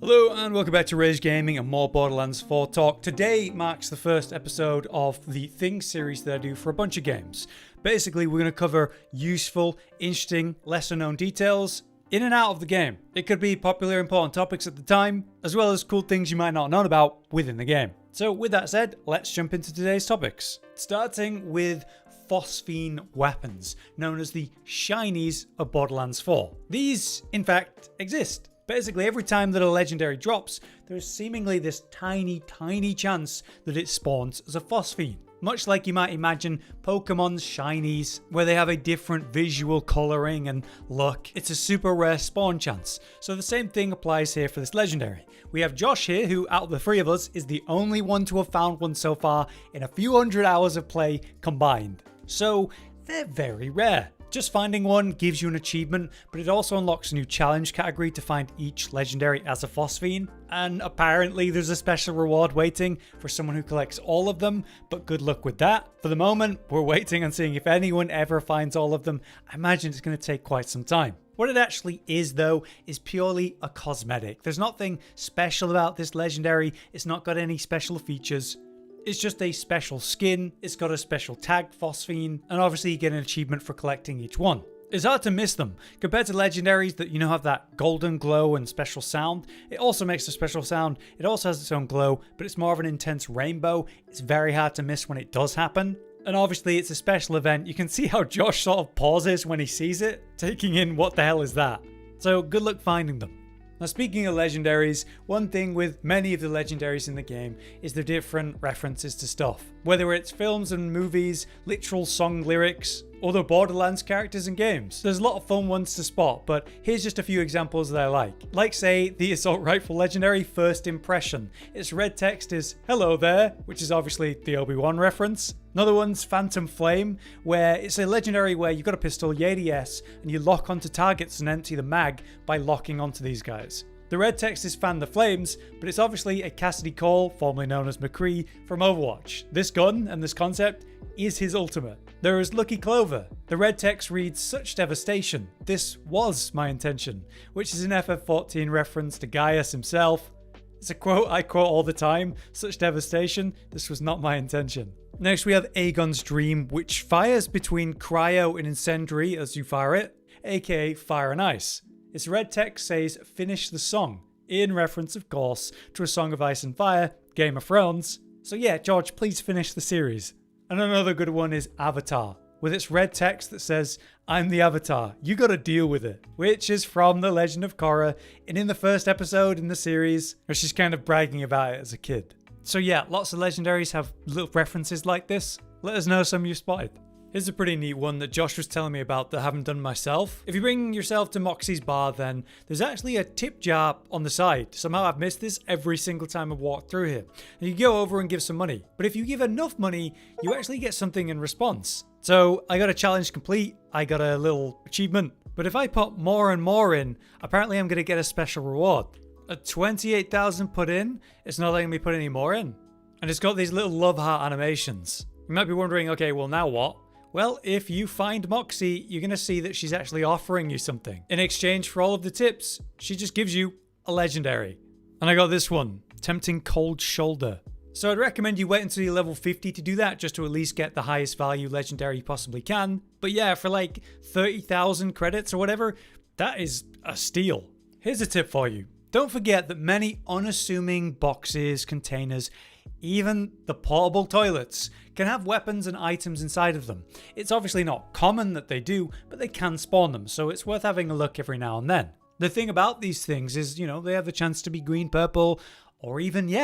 Hello and welcome back to Rage Gaming and more Borderlands 4 talk. Today marks the first episode of the Things series that I do for a bunch of games. Basically, we're going to cover useful, interesting, lesser known details in and out of the game. It could be popular, important topics at the time, as well as cool things you might not have known about within the game. So with that said, let's jump into today's topics. Starting with phosphine weapons, known as the shinies of Borderlands 4. These, in fact, exist. Basically, every time that a legendary drops, there's seemingly this tiny chance that it spawns as a phosphine. Much like you might imagine Pokemon's shinies, where they have a different visual colouring and look. It's a super rare spawn chance. So the same thing applies here for this legendary. We have Josh here, who out of the three of us is the only one to have found one so far in a few hundred hours of play combined. So they're very rare. Just finding one gives you an achievement, but it also unlocks a new challenge category to find each legendary as a phosphine. And apparently there's a special reward waiting for someone who collects all of them, but good luck with that. For the moment, we're waiting on seeing if anyone ever finds all of them. I imagine it's going to take quite some time. What it actually is, though, is purely a cosmetic. There's nothing special about this legendary. It's not got any special features. It's just a special skin, it's got a special tagged phosphine, and obviously you get an achievement for collecting each one. It's hard to miss them. Compared to legendaries that have that golden glow and special sound, it also makes a special sound, it also has its own glow, but it's more of an intense rainbow. It's very hard to miss when it does happen. And obviously it's a special event. You can see how Josh sort of pauses when he sees it, taking in what the hell is that. So good luck finding them. Now, speaking of legendaries, one thing with many of the legendaries in the game is the different references to stuff. Whether it's films and movies, literal song lyrics, or the Borderlands characters and games. There's a lot of fun ones to spot, but here's just a few examples that I like. Like, say, the Assault Rifle legendary First Impression. Its red text is "Hello there," which is obviously the Obi-Wan reference. Another one's Phantom Flame, where it's a legendary where you've got a pistol, you ADS, and you lock onto targets and empty the mag by locking onto these guys. The red text is Fan the Flames, but it's obviously a Cassidy Cole, formerly known as McCree, from Overwatch. This gun and this concept is his ultimate. There is Lucky Clover. The red text reads "Such devastation. This was my intention," which is an FF14 reference to Gaius himself. It's a quote I quote all the time. "Such devastation. This was not my intention." Next we have Aegon's Dream, which fires between cryo and incendiary as you fire it, aka fire and ice. Its red text says "Finish the song," in reference of course to A Song of Ice and Fire, Game of Thrones. So yeah, George, please finish the series. And another good one is Avatar, with its red text that says "I'm the Avatar, you gotta deal with it," which is from The Legend of Korra, and in the first episode in the series, where she's kind of bragging about it as a kid. So yeah, lots of legendaries have little references like this. Let us know some you've spotted. Here's a pretty neat one that Josh was telling me about that I haven't done myself. If you bring yourself to Moxxi's bar, then there's actually a tip jar on the side. Somehow I've missed this every single time I've walked through here. And you go over and give some money. But if you give enough money, you actually get something in response. So I got a challenge complete. I got a little achievement. But if I put more and more in, apparently I'm going to get a special reward. At 28,000 put in, it's not letting me put any more in. And it's got these little love heart animations. You might be wondering, okay, well now what? Well, if you find Moxxi, you're going to see that she's actually offering you something. In exchange for all of the tips, she just gives you a legendary. And I got this one, Tempting Cold Shoulder. So I'd recommend you wait until you're level 50 to do that, just to at least get the highest value legendary you possibly can. But yeah, for like 30,000 credits or whatever, that is a steal. Here's a tip for you. Don't forget that many unassuming boxes, containers, even the portable toilets can have weapons and items inside of them. It's obviously not common that they do, but they can spawn them, so it's worth having a look every now and then. The thing about these things is, they have the chance to be green, purple, or even,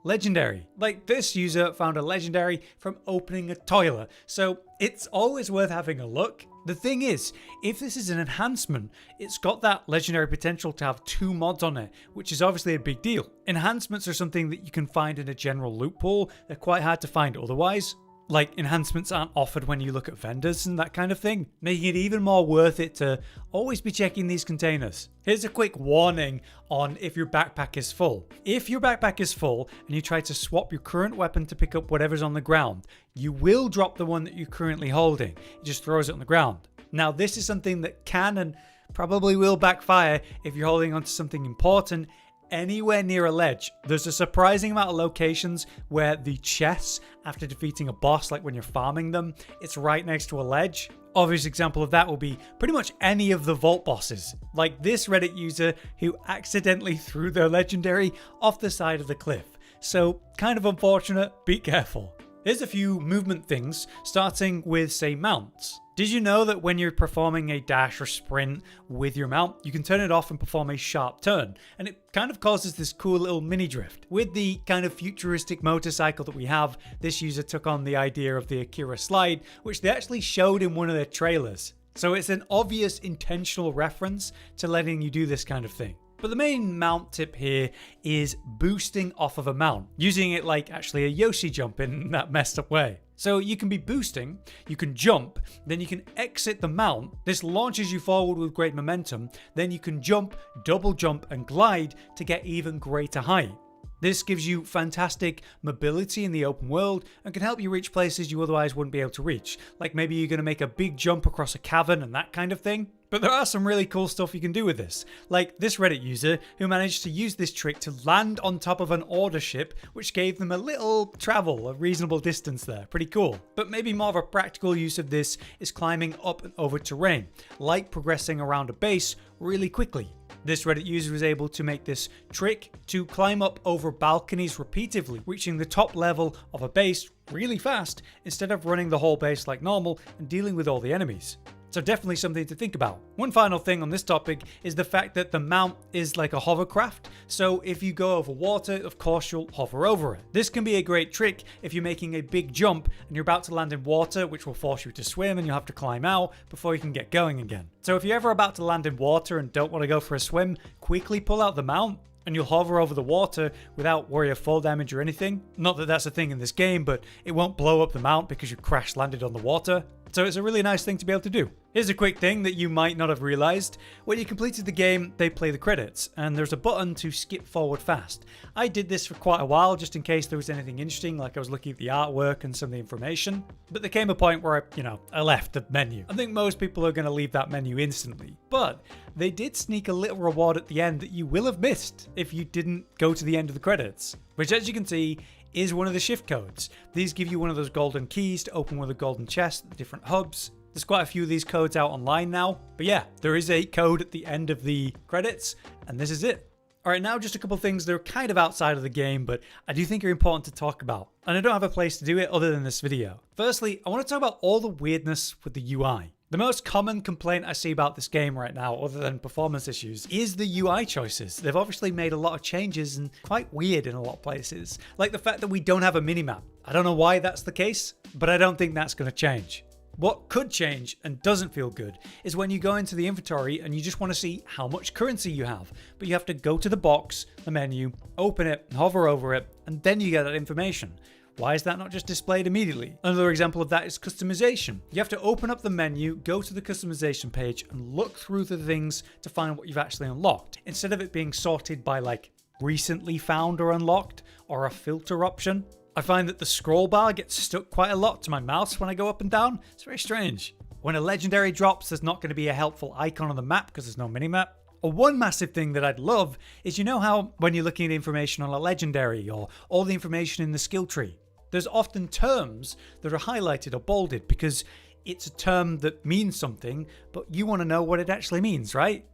legendary. Like this user found a legendary from opening a toilet, so it's always worth having a look. The thing is, if this is an enhancement, it's got that legendary potential to have 2 mods on it, which is obviously a big deal. Enhancements are something that you can find in a general loot pool. They're quite hard to find otherwise. Like, enhancements aren't offered when you look at vendors and that kind of thing, making it even more worth it to always be checking these containers. Here's a quick warning on if your backpack is full. If your backpack is full and you try to swap your current weapon to pick up whatever's on the ground, you will drop the one that you're currently holding. It just throws it on the ground. Now, this is something that can and probably will backfire if you're holding onto something important anywhere near a ledge. There's a surprising amount of locations where the chests, after defeating a boss, like when you're farming them, it's right next to a ledge. Obvious example of that will be pretty much any of the vault bosses, like this Reddit user who accidentally threw their legendary off the side of the cliff. So kind of unfortunate, be careful. Here's a few movement things, starting with, say, mounts. Did you know that when you're performing a dash or sprint with your mount, you can turn it off and perform a sharp turn? And it kind of causes this cool little mini drift. With the kind of futuristic motorcycle that we have, this user took on the idea of the Akira slide, which they actually showed in one of their trailers. So it's an obvious intentional reference to letting you do this kind of thing. But the main mount tip here is boosting off of a mount, using it like actually a Yoshi jump in that messed up way. So you can be boosting, you can jump, then you can exit the mount. This launches you forward with great momentum. Then you can jump, double jump, and glide to get even greater height. This gives you fantastic mobility in the open world and can help you reach places you otherwise wouldn't be able to reach. Like maybe you're going to make a big jump across a cavern and that kind of thing. But there are some really cool stuff you can do with this. Like this Reddit user who managed to use this trick to land on top of an order ship, which gave them a little travel, a reasonable distance there. Pretty cool. But maybe more of a practical use of this is climbing up and over terrain, like progressing around a base really quickly. This Reddit user was able to make this trick to climb up over balconies repeatedly, reaching the top level of a base really fast instead of running the whole base like normal and dealing with all the enemies. So definitely something to think about. One final thing on this topic is the fact that the mount is like a hovercraft. So if you go over water, of course you'll hover over it. This can be a great trick if you're making a big jump and you're about to land in water, which will force you to swim and you'll have to climb out before you can get going again. So if you're ever about to land in water and don't want to go for a swim, quickly pull out the mount and you'll hover over the water without worry of fall damage or anything. Not that that's a thing in this game, but it won't blow up the mount because you crash landed on the water. So it's a really nice thing to be able to do. Here's a quick thing that you might not have realized. When you completed the game, they play the credits, and there's a button to skip forward fast. I did this for quite a while, just in case there was anything interesting, like I was looking at the artwork and some of the information. But there came a point where I left the menu. I think most people are going to leave that menu instantly. But they did sneak a little reward at the end that you will have missed if you didn't go to the end of the credits. Which, as you can see, is one of the shift codes. These give you one of those golden keys to open one of the golden chests at the different hubs. There's quite a few of these codes out online now. But yeah, there is a code at the end of the credits, and this is it. Alright, now just a couple things that are kind of outside of the game, but I do think are important to talk about. And I don't have a place to do it other than this video. Firstly, I want to talk about all the weirdness with the UI. The most common complaint I see about this game right now, other than performance issues, is the UI choices. They've obviously made a lot of changes and quite weird in a lot of places. Like the fact that we don't have a minimap. I don't know why that's the case, but I don't think that's going to change. What could change and doesn't feel good is when you go into the inventory and you just want to see how much currency you have. But you have to go to the box, the menu, open it, and hover over it, and then you get that information. Why is that not just displayed immediately? Another example of that is customization. You have to open up the menu, go to the customization page, and look through the things to find what you've actually unlocked, instead of it being sorted by like recently found or unlocked, or a filter option. I find that the scroll bar gets stuck quite a lot to my mouse when I go up and down. It's very strange. When a legendary drops, there's not going to be a helpful icon on the map because there's no minimap. Or one massive thing that I'd love is, you know how when you're looking at information on a legendary or all the information in the skill tree, there's often terms that are highlighted or bolded because it's a term that means something, but you want to know what it actually means, right?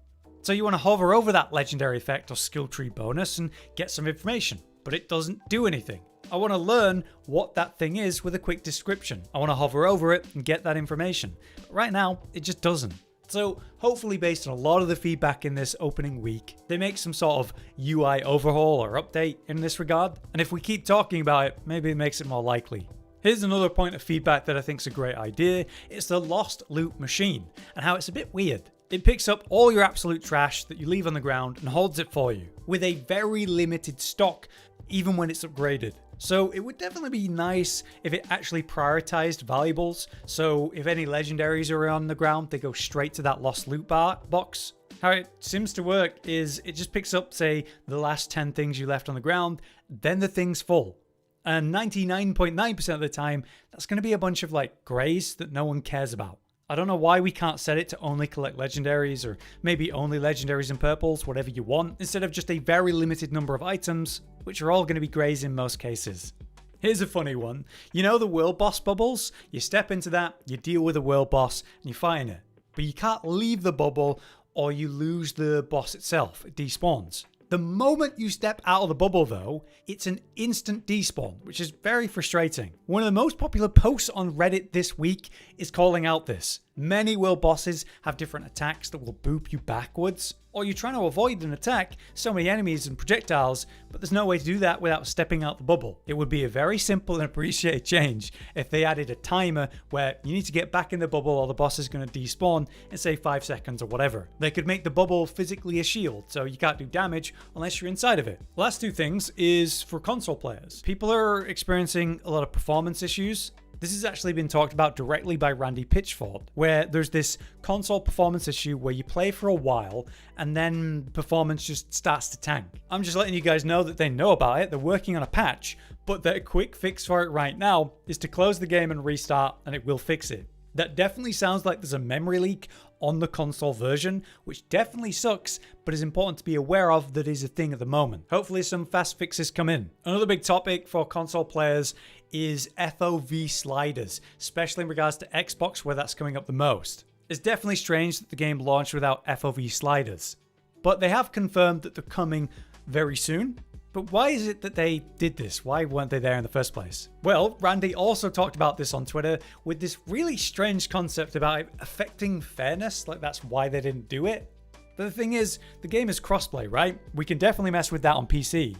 So you want to hover over that legendary effect or skill tree bonus and get some information, but it doesn't do anything. I want to learn what that thing is with a quick description. I want to hover over it and get that information. But right now, it just doesn't. So hopefully based on a lot of the feedback in this opening week, they make some sort of UI overhaul or update in this regard. And if we keep talking about it, maybe it makes it more likely. Here's another point of feedback that I think is a great idea. It's the lost loot machine and how it's a bit weird. It picks up all your absolute trash that you leave on the ground and holds it for you with a very limited stock, even when it's upgraded. So it would definitely be nice if it actually prioritized valuables. So if any legendaries are on the ground, they go straight to that lost loot box. How it seems to work is it just picks up, say, the last 10 things you left on the ground, then the thing's full. And 99.9% of the time, that's going to be a bunch of like grays that no one cares about. I don't know why we can't set it to only collect legendaries, or maybe only legendaries and purples, whatever you want, instead of just a very limited number of items, which are all going to be greys in most cases. Here's a funny one. You know the world boss bubbles? You step into that, you deal with a world boss, and you fight in it. But you can't leave the bubble or you lose the boss itself. It despawns. The moment you step out of the bubble though, it's an instant despawn, which is very frustrating. One of the most popular posts on Reddit this week is calling out this. Many world bosses have different attacks that will boop you backwards, or you're trying to avoid an attack, so many enemies and projectiles, but there's no way to do that without stepping out the bubble. It would be a very simple and appreciated change if they added a timer where you need to get back in the bubble or the boss is going to despawn in say 5 seconds or whatever. They could make the bubble physically a shield, so you can't do damage unless you're inside of it. Last two things is for console players. People are experiencing a lot of performance issues. This has actually been talked about directly by Randy Pitchford, where there's this console performance issue where you play for a while and then performance just starts to tank. I'm just letting you guys know that they know about it, they're working on a patch, but their quick fix for it right now is to close the game and restart, and it will fix it. That definitely sounds like there's a memory leak on the console version, which definitely sucks, but is important to be aware of that is a thing at the moment. Hopefully some fast fixes come in. Another big topic for console players is FOV sliders, especially in regards to Xbox where that's coming up the most. It's definitely strange that the game launched without FOV sliders, but they have confirmed that they're coming very soon. But why is it that they did this? Why weren't they there in the first place? Well, Randy also talked about this on Twitter with this really strange concept about it affecting fairness, like that's why they didn't do it. But the thing is, the game is crossplay, right? We can definitely mess with that on PC.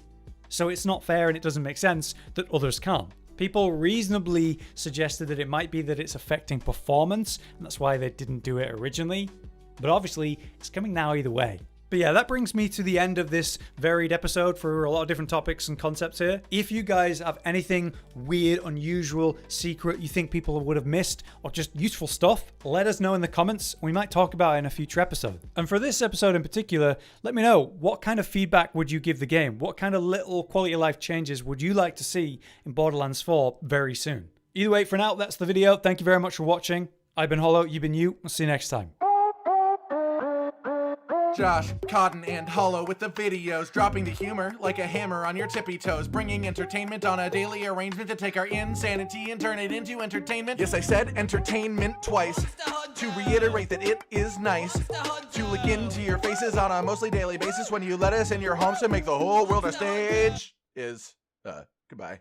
So it's not fair and it doesn't make sense that others can't. People reasonably suggested that it might be that it's affecting performance, and that's why they didn't do it originally. But obviously, it's coming now either way. But yeah, that brings me to the end of this varied episode for a lot of different topics and concepts here. If you guys have anything weird, unusual, secret you think people would have missed, or just useful stuff, let us know in the comments. We might talk about it in a future episode. And for this episode in particular, let me know, what kind of feedback would you give the game? What kind of little quality of life changes would you like to see in Borderlands 4 very soon? Either way, for now, that's the video. Thank you very much for watching. I've been Hollow, you've been you. We'll see you next time. Josh, Cotton, and Hollow with the videos, dropping the humor like a hammer on your tippy toes, bringing entertainment on a daily arrangement to take our insanity and turn it into entertainment. Yes, I said entertainment twice, to reiterate that it is nice to look into your faces on a mostly daily basis when you let us in your homes to make the whole world a stage. Goodbye.